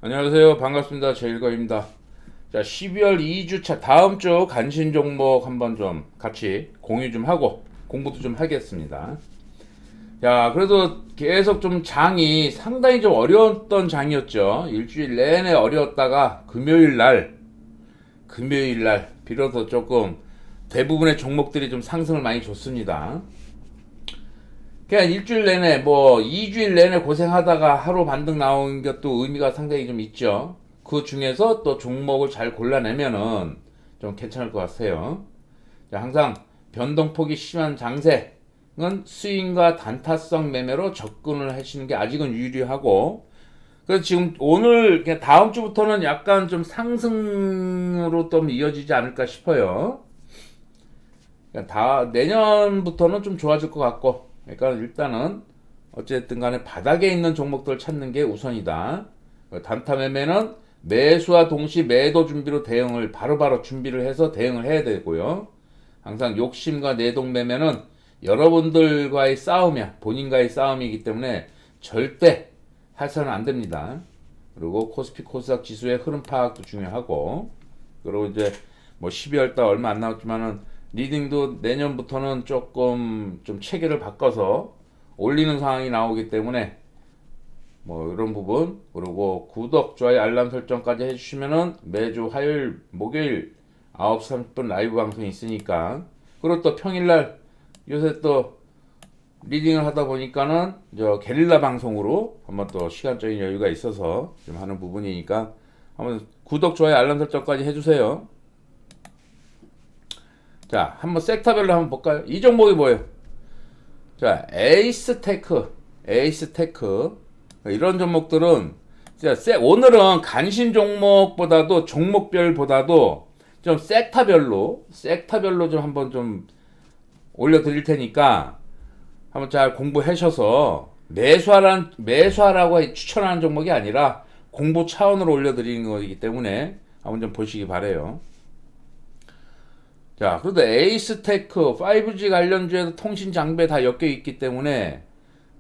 안녕하세요. 반갑습니다. 제일거입니다. 자, 12월 2주차 다음 주 간신 종목 한번 좀 같이 공유 좀 하고 공부도 좀 하겠습니다. 야, 그래도 계속 좀 장이 상당히 좀 어려웠던 장이었죠. 일주일 내내 어려웠다가 금요일 날 비로소 조금 대부분의 종목들이 좀 상승을 많이 줬습니다. 그냥 일주일 내내 뭐 2주일 내내 고생하다가 하루 반등 나온 것도 의미가 상당히 좀 있죠. 그 중에서 또 종목을 잘 골라내면은 좀 괜찮을 것 같아요. 항상 변동폭이 심한 장세는 스윙과 단타성 매매로 접근을 하시는 게 아직은 유리하고, 그래서 지금 오늘 그냥 다음 주부터는 약간 좀 상승으로 좀 이어지지 않을까 싶어요. 그러니까 다 내년부터는 좀 좋아질 것 같고, 그러니까 일단은 어쨌든 간에 바닥에 있는 종목들을 찾는 게 우선이다. 단타 매매는 매수와 동시 매도 준비로 대응을 바로바로 준비를 해서 대응을 해야 되고요. 항상 욕심과 내동 매매는 여러분들과의 싸움이야. 본인과의 싸움이기 때문에 절대 해서는 안 됩니다. 그리고 코스피 코스닥 지수의 흐름 파악도 중요하고, 그리고 이제 뭐 12월 달 얼마 안 남았지만은 리딩도 내년부터는 조금 좀 체계를 바꿔서 올리는 상황이 나오기 때문에 뭐 이런 부분, 그리고 구독, 좋아요, 알람 설정까지 해주시면은 매주 화요일, 목요일 9시 30분 라이브 방송이 있으니까, 그리고 또 평일날 요새 또 리딩을 하다 보니까는 저 게릴라 방송으로 한번 또 시간적인 여유가 있어서 좀 하는 부분이니까 한번 구독, 좋아요, 알람 설정까지 해주세요. 자, 한번 섹터별로 한번 볼까요? 이 종목이 뭐예요? 자, 에이스테크. 이런 종목들은 오늘은 간신 종목보다도 종목별보다도 좀 섹터별로 좀 한번 좀 올려드릴 테니까 한번 잘 공부하셔서 매수하라고 추천하는 종목이 아니라 공부 차원으로 올려드리는 거이기 때문에 한번 좀 보시기 바래요. 자, 그래도 에이스테크, 5G 관련주에도 통신 장비에 다 엮여 있기 때문에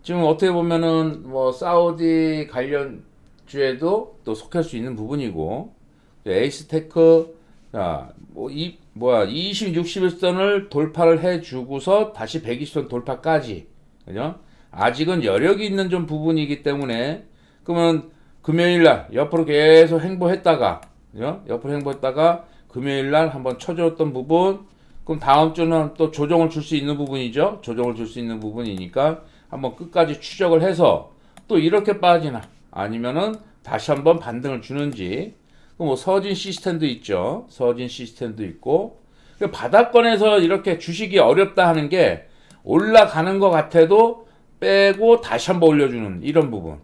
지금 어떻게 보면은 뭐 사우디 관련주에도 또 속할 수 있는 부분이고, 에이스테크, 자, 뭐 20, 61선을 돌파를 해주고서 다시 120선 돌파까지, 그죠? 아직은 여력이 있는 좀 부분이기 때문에, 그러면 금요일날 옆으로 계속 행보했다가, 그죠? 옆으로 행보했다가 금요일날 한번 쳐줬던 부분, 그럼 다음 주는 또 조정을 줄 수 있는 부분이죠. 조정을 줄 수 있는 부분이니까 한번 끝까지 추적을 해서 또 이렇게 빠지나 아니면은 다시 한번 반등을 주는지, 뭐 서진 시스템도 있죠. 서진 시스템도 있고, 바닥권에서 이렇게 주식이 어렵다 하는 게 올라가는 것 같아도 빼고 다시 한번 올려주는 이런 부분.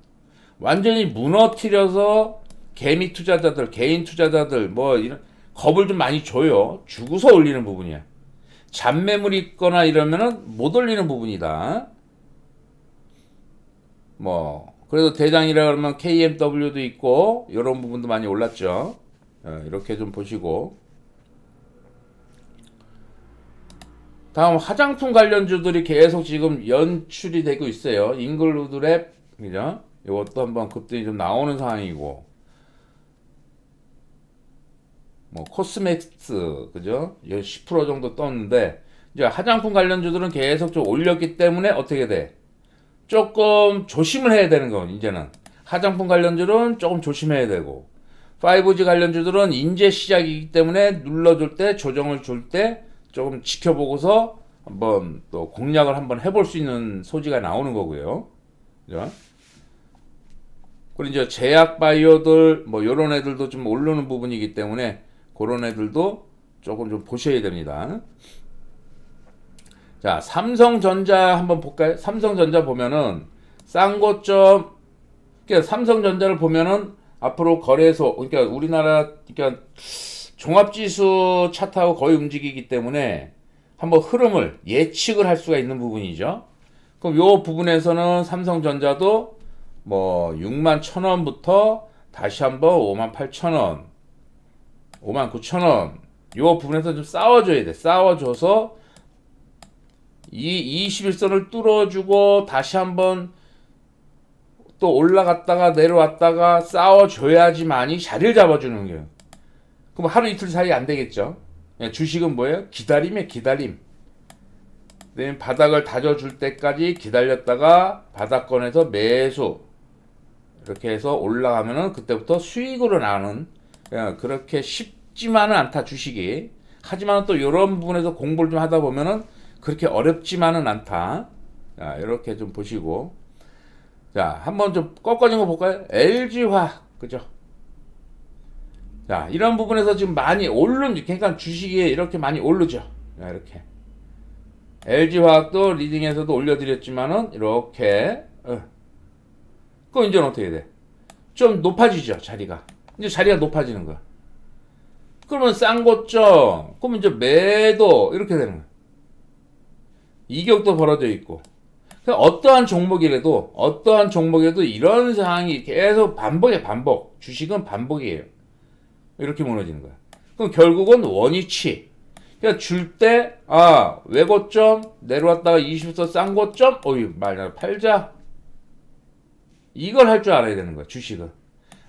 완전히 무너뜨려서 개미 투자자들, 개인 투자자들 뭐 이런 겁을 좀 많이 줘요. 주고서 올리는 부분이야. 잔매물이 있거나 이러면은 못 올리는 부분이다. 뭐 그래도 대장이라 그러면 KMW도 있고 이런 부분도 많이 올랐죠. 이렇게 좀 보시고, 다음 화장품 관련주들이 계속 지금 연출이 되고 있어요. 잉글루드랩, 그죠? 이것도 한번 급등이 좀 나오는 상황이고, 뭐 코스맥스, 그죠? 10% 정도 떴는데 이제 화장품 관련주들은 계속 좀 올렸기 때문에 어떻게 돼? 조금 조심을 해야 되는 건, 이제는 화장품 관련주는 조금 조심해야 되고, 5G 관련주들은 인제 시작이기 때문에 눌러줄 때, 조정을 줄 때 조금 지켜보고서 한번 또 공략을 한번 해볼 수 있는 소지가 나오는 거고요. 그죠? 그리고 이제 제약 바이오들 뭐 이런 애들도 좀 오르는 부분이기 때문에 그런 애들도 조금 좀 보셔야 됩니다. 자, 삼성전자 한번 볼까요? 삼성전자 보면은 싼 고점, 그러니까 삼성전자를 보면은 앞으로 거래소, 그러니까 우리나라, 그러니까 종합지수 차트하고 거의 움직이기 때문에 한번 흐름을 예측을 할 수가 있는 부분이죠. 그럼 요 부분에서는 삼성전자도 뭐 6만 1,000원부터 다시 한번 5만 8,000원, 5만 9,000원, 요 부분에서 좀 싸워줘야 돼. 싸워줘서 이 21선을 뚫어주고 다시 한번 또 올라갔다가 내려왔다가 싸워줘야지만이 자리를 잡아주는 거예요. 그럼 하루 이틀 사이 안 되겠죠. 주식은 뭐예요? 기다림이에요. 기다림. 바닥을 다져줄 때까지 기다렸다가 바닥권에서 매수 이렇게 해서 올라가면은 그때부터 수익으로 나는, 그렇게 쉽지만은 않다 주식이. 하지만 또 이런 부분에서 공부를 좀 하다 보면은 그렇게 어렵지만은 않다. 자, 이렇게 좀 보시고, 자, 한번 좀 꺾어진 거 볼까요? LG화학, 그죠? 자, 이런 부분에서 지금 많이 오른, 그러니까 주식이 이렇게 많이 오르죠. 자, 이렇게. LG화학도 리딩에서도 올려드렸지만은, 이렇게, 그럼 이제는 어떻게 돼? 좀 높아지죠, 자리가. 이제 자리가 높아지는 거야. 그러면 싼 고점, 그러면 이제 매도, 이렇게 되는 거야. 이격도 벌어져 있고. 어떠한 종목이라도 이런 상황이 계속 반복. 주식은 반복이에요. 이렇게 무너지는 거야. 그럼 결국은 원위치. 그러니까 줄 때, 외고점, 내려왔다가 20선 싼 고점, 말이야, 팔자. 이걸 할 줄 알아야 되는 거야, 주식은.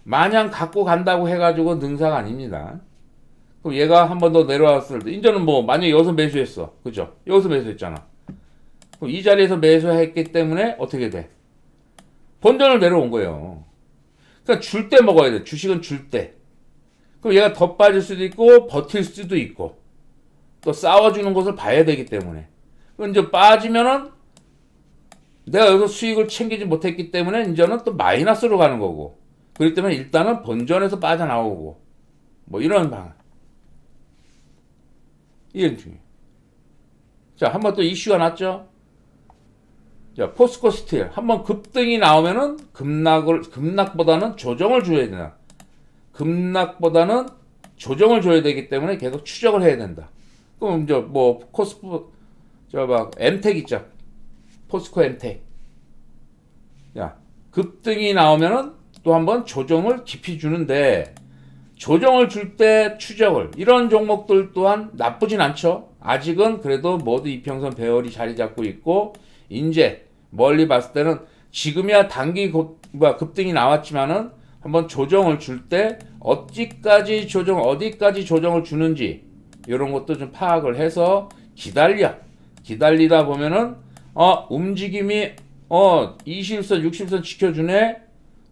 마냥 갖고 간다고 해가지고 능사가 아닙니다. 그럼 얘가 한 번 더 내려왔을 때, 이제는 뭐, 만약에 여기서 매수했어. 그죠? 여기서 매수했잖아. 그럼 이 자리에서 매수했기 때문에 어떻게 돼? 본전을 내려온 거예요. 그러니까 줄 때 먹어야 돼. 주식은 줄 때. 그럼 얘가 더 빠질 수도 있고, 버틸 수도 있고, 또 싸워주는 것을 봐야 되기 때문에. 그럼 이제 빠지면은, 내가 여기서 수익을 챙기지 못했기 때문에, 이제는 또 마이너스로 가는 거고. 그렇기 때문에 일단은 본전에서 빠져나오고, 뭐 이런 방안. 이게 중요해요. 자, 한번 또 이슈가 났죠? 자, 포스코 스틸. 한번 급등이 나오면은 급락보다는 조정을 줘야 된다. 급락보다는 조정을 줘야 되기 때문에 계속 추적을 해야 된다. 그럼 이제 뭐 코스프 엠텍 있죠. 포스코 엠텍. 야, 급등이 나오면은 또 한번 조정을 깊이 주는데, 조정을 줄 때 추적을, 이런 종목들 또한 나쁘진 않죠. 아직은 그래도 모두 이평선 배열이 자리 잡고 있고, 이제 멀리 봤을 때는 지금이야 단기 급등이 나왔지만은 한번 조정을 줄 때 어디까지 조정을 주는지 이런 것도 좀 파악을 해서 기다리다 보면은 움직임이 20선 60선 지켜주네,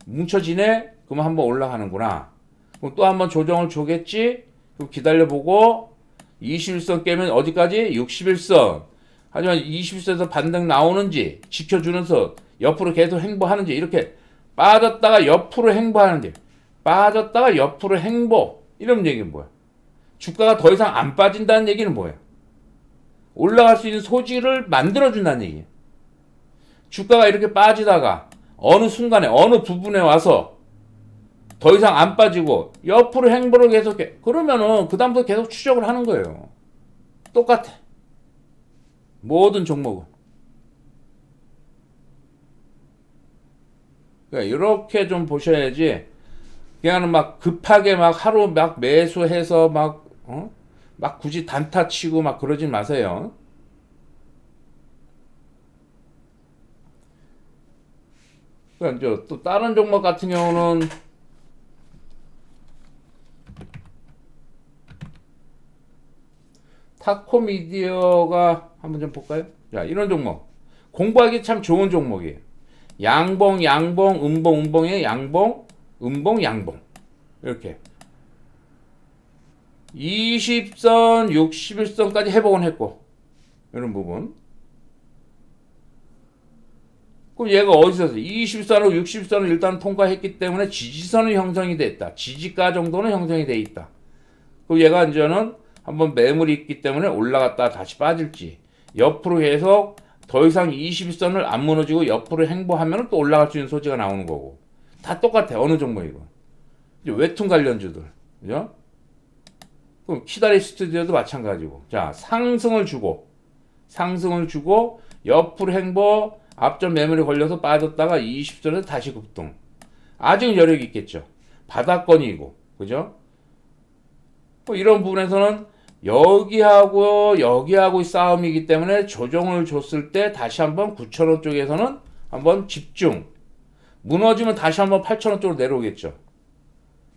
뭉쳐지네, 그러면 한번 올라가는구나. 그럼 또 한번 조정을 주겠지. 그럼 기다려보고 21선 깨면 어디까지? 61선. 하지만 20선에서 반등 나오는지 지켜주면서 옆으로 계속 행보하는지, 이렇게 빠졌다가 옆으로 행보하는지, 빠졌다가 옆으로 행보, 이런 얘기는 뭐야? 주가가 더 이상 안 빠진다는 얘기는 뭐야? 올라갈 수 있는 소지를 만들어준다는 얘기야. 주가가 이렇게 빠지다가 어느 순간에 어느 부분에 와서 더 이상 안 빠지고 옆으로 행보를 계속해. 그러면은 그 다음부터 계속 추적을 하는 거예요. 똑같아. 모든 종목은. 그러니까 이렇게 좀 보셔야지. 그냥 막 급하게 막 하루 막 매수해서 막 굳이 단타 치고 막 그러지 마세요. 그러니까 또 다른 종목 같은 경우는 타코미디어가 한번 좀 볼까요? 자, 이런 종목 공부하기 참 좋은 종목이에요. 양봉, 음봉의 양봉, 음봉, 양봉. 이렇게 20선, 61선까지 회복은 했고, 이런 부분. 그럼 얘가 어디서 20선하고 60선을 일단 통과했기 때문에 지지선은 형성이 됐다. 지지가 정도는 형성이 돼 있다. 그럼 얘가 이제는 한번 매물이 있기 때문에 올라갔다 다시 빠질지, 옆으로 해서 더 이상 21선을 안 무너지고 옆으로 행보하면 또 올라갈 수 있는 소지가 나오는 거고. 다 똑같아. 어느 종목이고. 이제 웹툰 관련주들. 그죠? 그럼 키다리 스튜디오도 마찬가지고. 자, 상승을 주고 옆으로 행보, 앞전 매물이 걸려서 빠졌다가 20선에서 다시 급등. 아직은 여력이 있겠죠. 바닥권이고. 그죠? 뭐 이런 부분에서는 여기하고 싸움이기 때문에 조정을 줬을 때 다시 한번 9,000원 쪽에서는 한번 집중. 무너지면 다시 한번 8,000원 쪽으로 내려오겠죠.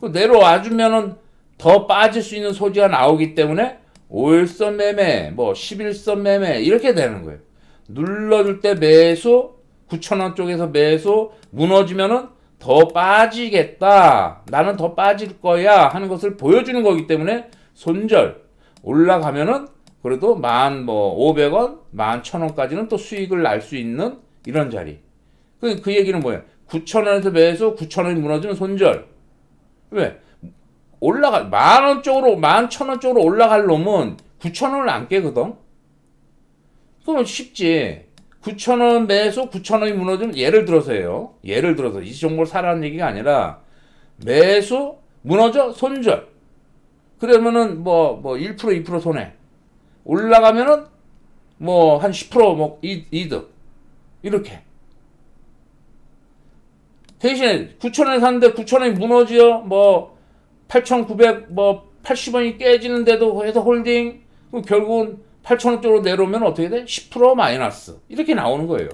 그 내려와주면은 더 빠질 수 있는 소지가 나오기 때문에 5일선 매매, 뭐 11선 매매 이렇게 되는 거예요. 눌러줄 때 매수, 9,000원 쪽에서 매수, 무너지면은 더 빠지겠다. 나는 더 빠질 거야 하는 것을 보여주는 거기 때문에 손절. 올라가면은 그래도 500원, 11,000원까지는 또 수익을 날 수 있는 이런 자리. 그 얘기는 뭐예요? 9,000원에서 매수, 9,000원이 무너지면 손절. 왜? 10,000원 쪽으로, 11,000원 쪽으로 올라갈 놈은 9,000원을 안 깨거든? 그러면 쉽지. 9,000원 매수, 9,000원이 무너지면 예를 들어서요. 예를 들어서 이 종목을 사라는 얘기가 아니라 매수, 무너져, 손절. 그러면은 1%, 2% 손해. 올라가면은 한 10% 이득. 이렇게. 대신에 9,000원에 샀는데 9,000원이 무너져 8,900 80원이 깨지는데도 해서 홀딩. 그럼 결국은 8,000원 쪽으로 내려오면 어떻게 돼? 10% 마이너스. 이렇게 나오는 거예요.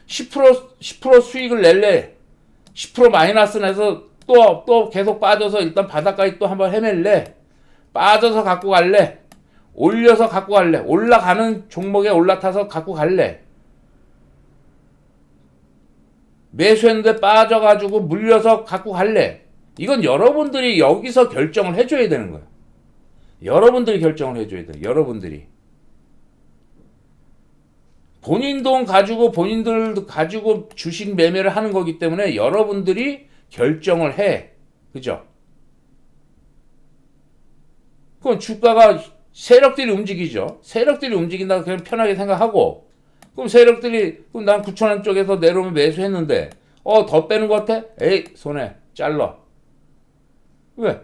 10% 수익을 낼래. 10% 마이너스 내서 또 계속 빠져서 일단 바닥까지 또 한번 헤맬래. 빠져서 갖고 갈래. 올려서 갖고 갈래. 올라가는 종목에 올라타서 갖고 갈래. 매수했는데 빠져가지고 물려서 갖고 갈래. 이건 여러분들이 여기서 결정을 해줘야 되는 거예요. 여러분들이 결정을 해줘야 돼요. 여러분들이. 본인 돈 가지고 본인들 가지고 주식 매매를 하는 거기 때문에 여러분들이 결정을 해. 그죠? 그럼 주가가 세력들이 움직이죠. 세력들이 움직인다고 그냥 편하게 생각하고 그럼 세력들이 그럼 난 9,000원 쪽에서 내려오면 매수했는데 더 빼는 것 같아? 에이 손해 잘라. 왜?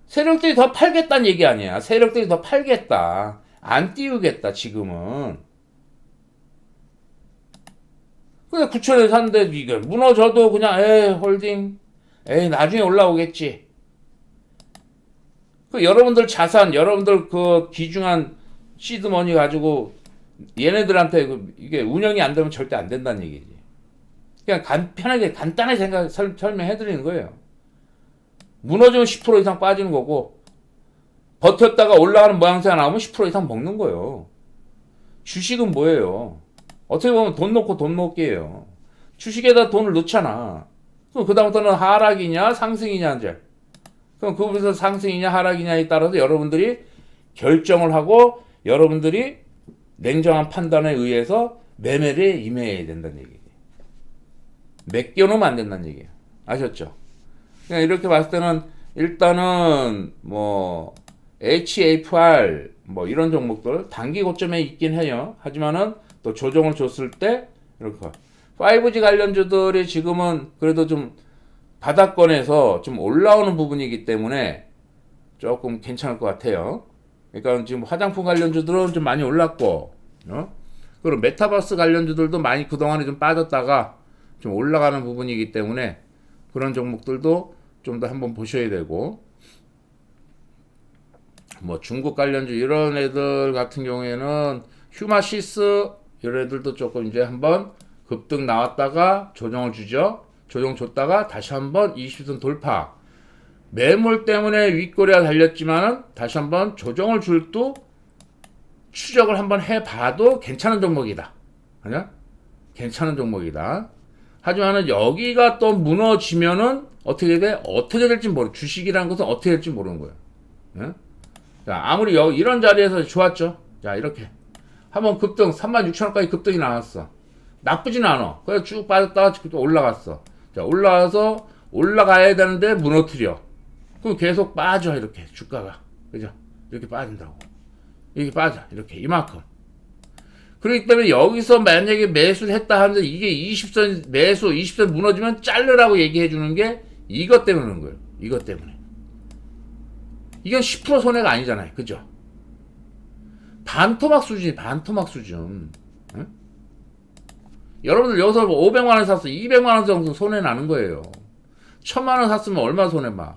세력들이 더 팔겠다는 얘기 아니야. 세력들이 더 팔겠다. 안 띄우겠다 지금은. 그냥 9,000원에 샀는데 이게 무너져도 그냥 홀딩 나중에 올라오겠지. 그 여러분들 자산, 여러분들 그 귀중한 시드머니 가지고 얘네들한테 이게 운영이 안 되면 절대 안 된다는 얘기지. 그냥 편하게 간단하게 설명해 드리는 거예요. 무너지면 10% 이상 빠지는 거고 버텼다가 올라가는 모양새가 나오면 10% 이상 먹는 거예요. 주식은 뭐예요? 어떻게 보면 돈 넣고 돈 먹기예요. 주식에다 돈을 넣잖아. 그럼 그다음부터는 하락이냐 상승이냐 이제. 그럼 그거에서 상승이냐 하락이냐에 따라서 여러분들이 결정을 하고 여러분들이 냉정한 판단에 의해서 매매를 임해야 된다는 얘기예요. 맡겨놓으면 안 된다는 얘기예요. 아셨죠? 그냥 이렇게 봤을 때는 일단은 HFR 이런 종목들 단기 고점에 있긴 해요. 하지만은 또 조정을 줬을 때 이렇게 5G 관련주들이 지금은 그래도 좀 바닥권에서 좀 올라오는 부분이기 때문에 조금 괜찮을 것 같아요. 그러니까 지금 화장품 관련주들은 좀 많이 올랐고, 그리고 메타버스 관련주들도 많이 그동안에 좀 빠졌다가 좀 올라가는 부분이기 때문에 그런 종목들도 좀 더 한번 보셔야 되고, 중국 관련주 이런 애들 같은 경우에는 휴마시스 이런 애들도 조금 이제 한번 급등 나왔다가 조정을 주죠. 조정 줬다가 다시 한번 20선 돌파. 매물 때문에 윗꼬리가 달렸지만은 다시 한번 조정을 줄 또 추적을 한번 해봐도 괜찮은 종목이다. 아니야? 괜찮은 종목이다. 하지만은 여기가 또 무너지면은 어떻게 돼? 어떻게 될지 주식이라는 것은 어떻게 될지 모르는 거예요. 예? 자, 아무리 이런 자리에서 좋았죠. 자, 이렇게 한번 급등 36,000원까지 급등이 나왔어. 나쁘진 않아. 그래서 쭉 빠졌다가 또 올라갔어. 자, 올라와서 올라가야 되는데 무너뜨려. 그럼 계속 빠져 이렇게 주가가. 그죠? 이렇게 빠진다고. 이렇게 빠져. 이렇게 이만큼. 그렇기 때문에 여기서 만약에 매수를 했다 하는데 이게 20선 매수 20선 무너지면 자르라고 얘기해 주는 게 이것 때문에 그런 거예요. 이것 때문에. 이건 10% 손해가 아니잖아요. 그죠? 반토막 수준이 반토막 수준. 응? 여러분들 여기서 500만원 샀어. 200만원 정도 손해 나는 거예요. 1,000만원 샀으면 얼마 손해 봐.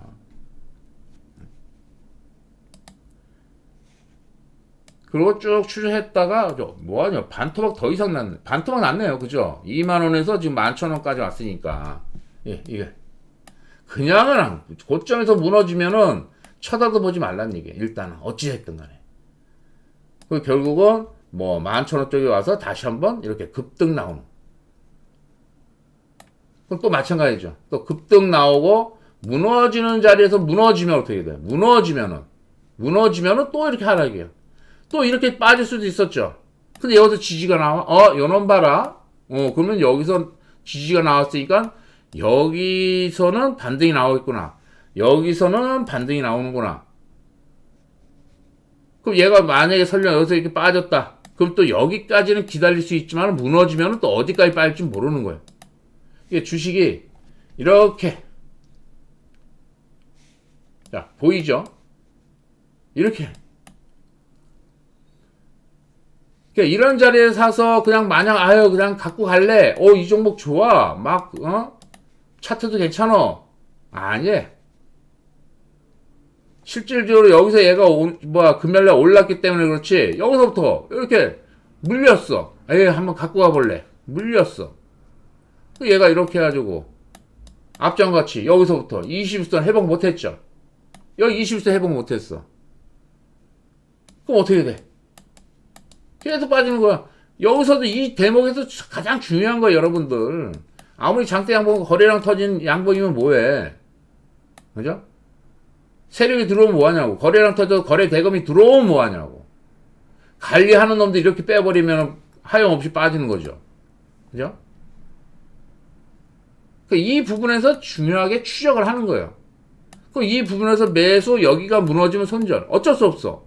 그리고 쭉 추적했다가 뭐하냐 반토막 더 이상 났네. 반토막 났네요. 그죠? 2만원에서 지금 11,000원까지 왔으니까 예, 이게 그냥은 고점에서 무너지면은 쳐다도 보지 말란 얘기예요. 일단은 어찌됐든 간에. 그 결국은 뭐 11,000원 쪽에 와서 다시 한번 이렇게 급등 나오는. 그럼 또 마찬가지죠. 또 급등 나오고 무너지는 자리에서 무너지면 어떻게 돼요? 무너지면은 또 이렇게 하락이에요. 또 이렇게 빠질 수도 있었죠. 근데 여기서 지지가 나와. 요놈 봐라. 그러면 여기서 지지가 나왔으니까 여기서는 반등이 나오겠구나. 여기서는 반등이 나오는구나. 그럼 얘가 만약에 설령 여기서 이렇게 빠졌다. 그럼 또 여기까지는 기다릴 수 있지만 무너지면 또 어디까지 빠질지 모르는 거예요. 이게 주식이 이렇게 자 보이죠? 이렇게 그러니까 이런 자리에 사서 그냥 마냥 그냥 갖고 갈래. 이 종목 좋아. 막 차트도 괜찮아. 아니. 실질적으로 여기서 얘가 금요일날 올랐기 때문에 그렇지. 여기서부터 이렇게 물렸어. 한번 갖고 가볼래. 물렸어. 얘가 이렇게 해가지고 앞장같이 여기서부터 20선 회복 못했죠. 여기 20선 회복 못했어. 그럼 어떻게 돼? 계속 빠지는 거야. 여기서도 이 대목에서 가장 중요한 거야, 여러분들. 아무리 장대 양봉 거래량 터진 양봉이면 뭐해? 그죠? 세력이 들어오면 뭐하냐고. 거래량 터져 거래 대금이 들어오면 뭐하냐고. 관리하는 놈들 이렇게 빼버리면 하염없이 빠지는 거죠. 그죠? 이 부분에서 중요하게 추적을 하는 거예요. 이 부분에서 매수 여기가 무너지면 손절. 어쩔 수 없어.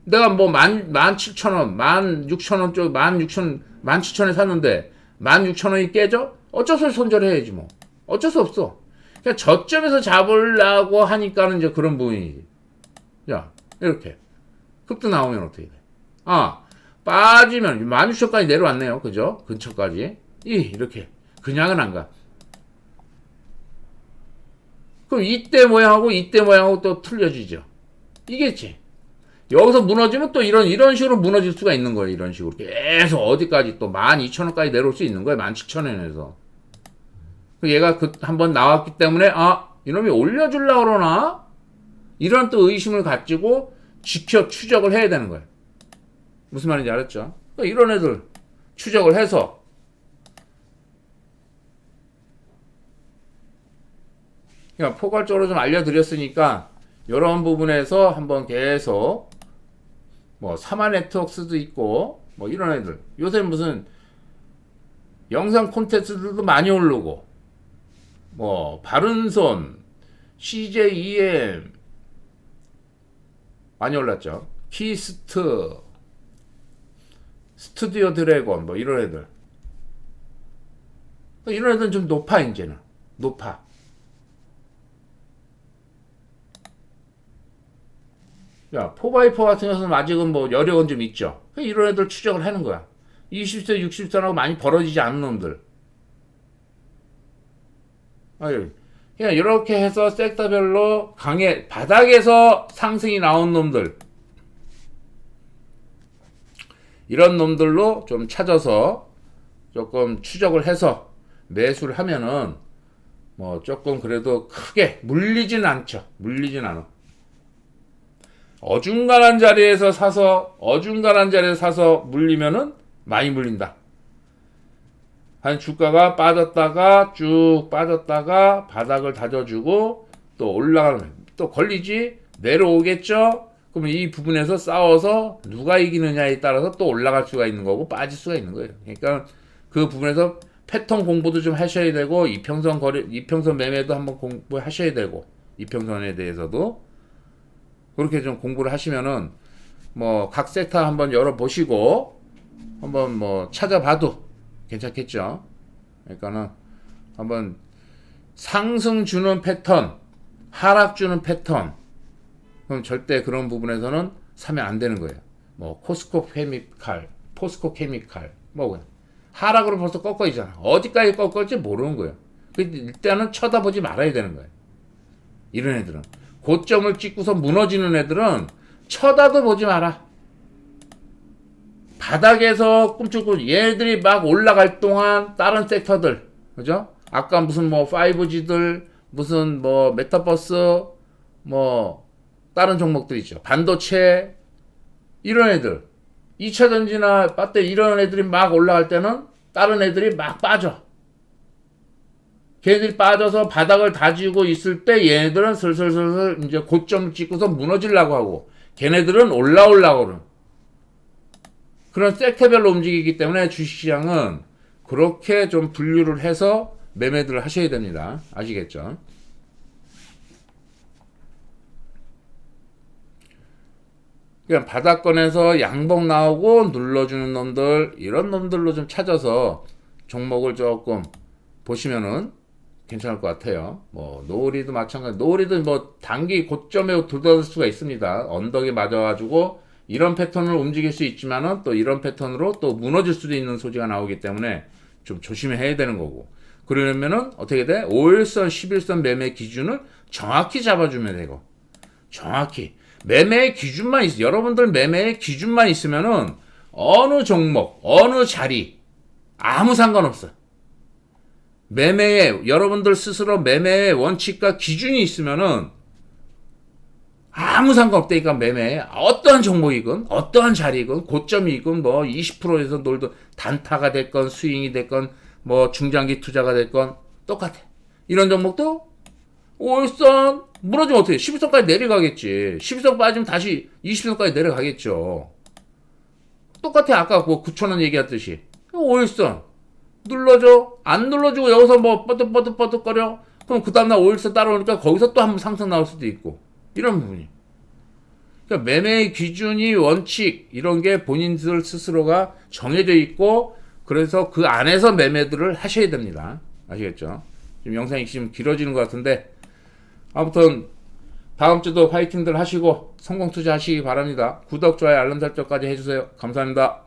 내가 뭐 17,000원, 16,000원 쪽, 17,000원에 샀는데 16,000원이 깨져? 어쩔 수 없이 손절해야지 뭐. 어쩔 수 없어. 그냥 저점에서 잡으려고 하니까는 이제 그런 부분이지. 자, 이렇게. 급등 나오면 어떻게 돼? 빠지면 16,000원까지 내려왔네요. 그죠? 근처까지. 이렇게. 그냥은 안 가. 그럼 이때 모양하고 또 틀려지죠. 이겠지. 여기서 무너지면 또 이런 식으로 무너질 수가 있는 거예요. 이런 식으로. 계속 어디까지 또 12,000원까지 내려올 수 있는 거예요. 17,000원에서. 얘가 한번 나왔기 때문에, 이놈이 올려주려고 그러나? 이런 또 의심을 가지고 추적을 해야 되는 거예요. 무슨 말인지 알았죠? 이런 애들 추적을 해서 그러니까 포괄적으로 좀 알려드렸으니까 이런 부분에서 한번 계속 사마 네트워크스도 있고 이런 애들 요새 무슨 영상 콘텐츠들도 많이 오르고 바른손 CJEM 많이 올랐죠. 키스트 스튜디오 드래곤 이런 애들 이런 애들은 좀 높아. 이제는 높아. 야, 4x4 같은 경우는 아직은 여력은 좀 있죠. 이런 애들 추적을 하는 거야. 20세, 60세라고 많이 벌어지지 않는 놈들. 그냥 이렇게 해서 섹터별로 바닥에서 상승이 나온 놈들. 이런 놈들로 좀 찾아서 조금 추적을 해서 매수를 하면은 조금 그래도 크게 물리진 않죠. 물리진 않아. 어중간한 자리에서 사서 물리면은 많이 물린다. 한 주가가 쭉 빠졌다가 바닥을 다져주고 또 올라가면 또 걸리지 내려오겠죠. 그러면 이 부분에서 싸워서 누가 이기느냐에 따라서 또 올라갈 수가 있는 거고 빠질 수가 있는 거예요. 그러니까 그 부분에서 패턴 공부도 좀 하셔야 되고 이평선 매매도 한번 공부하셔야 되고 이평선에 대해서도 그렇게 좀 공부를 하시면은 각 섹터 한번 열어보시고 한번 찾아봐도 괜찮겠죠. 그러니까는 한번 상승 주는 패턴, 하락 주는 패턴, 그럼 절대 그런 부분에서는 사면 안 되는 거예요. 포스코 케미칼, 하락으로 벌써 꺾어지잖아. 어디까지 꺾을지 모르는 거예요. 일단은 쳐다보지 말아야 되는 거예요. 이런 애들은. 고점을 찍고서 무너지는 애들은 쳐다도 보지 마라. 바닥에서 꿈쩍꿈쩍 얘들이 막 올라갈 동안 다른 섹터들, 그죠? 아까 무슨 뭐 5G들 무슨 뭐 메타버스 뭐 다른 종목들 있죠. 반도체 이런 애들 2차 전지나 배터리 이런 애들이 막 올라갈 때는 다른 애들이 막 빠져. 걔네들이 빠져서 바닥을 다지고 있을 때 얘네들은 슬슬슬슬 이제 고점을 찍고서 무너지려고 하고 걔네들은 올라오려고 그러는 그런 섹터별로 움직이기 때문에 주식시장은 그렇게 좀 분류를 해서 매매들을 하셔야 됩니다. 아시겠죠? 그냥 바닥권에서 양봉 나오고 눌러주는 놈들 이런 놈들로 좀 찾아서 종목을 조금 보시면은 괜찮을 것 같아요. 뭐 노을이도 마찬가지. 노을이도 뭐 단기 고점에 도달할 수가 있습니다. 언덕에 맞아가지고 이런 패턴으로 움직일 수 있지만은 또 이런 패턴으로 또 무너질 수도 있는 소지가 나오기 때문에 좀 조심해야 되는 거고. 그러려면은 어떻게 돼? 5일선, 11선 매매 기준을 정확히 잡아주면 되고. 정확히. 매매의 기준만 있어. 여러분들 매매의 기준만 있으면은 어느 종목, 어느 자리 아무 상관없어. 매매에 여러분들 스스로 매매의 원칙과 기준이 있으면은 아무 상관없다니까. 매매에 어떠한 종목이건 어떠한 자리이건 고점이건 뭐 20%에서 놀던 단타가 됐건 스윙이 됐건 뭐 중장기 투자가 됐건 똑같아. 이런 종목도 5일선 무너지면 어떻게 11선까지 내려가겠지. 11선 빠지면 다시 20선까지 내려가겠죠. 똑같아. 아까 그 9,000원 얘기했듯이 5일선 눌러줘. 안 눌러주고 여기서 뭐 뻐득뻐득뻐득거려. 그럼 그 다음날 5일선 따라오니까 거기서 또 한번 상승 나올 수도 있고. 이런 부분이. 그러니까 매매의 기준이 원칙 이런 게 본인들 스스로가 정해져 있고 그래서 그 안에서 매매들을 하셔야 됩니다. 아시겠죠? 지금 영상이 지금 길어지는 것 같은데 아무튼 다음 주도 파이팅들 하시고 성공 투자하시기 바랍니다. 구독, 좋아요, 알람 설정까지 해주세요. 감사합니다.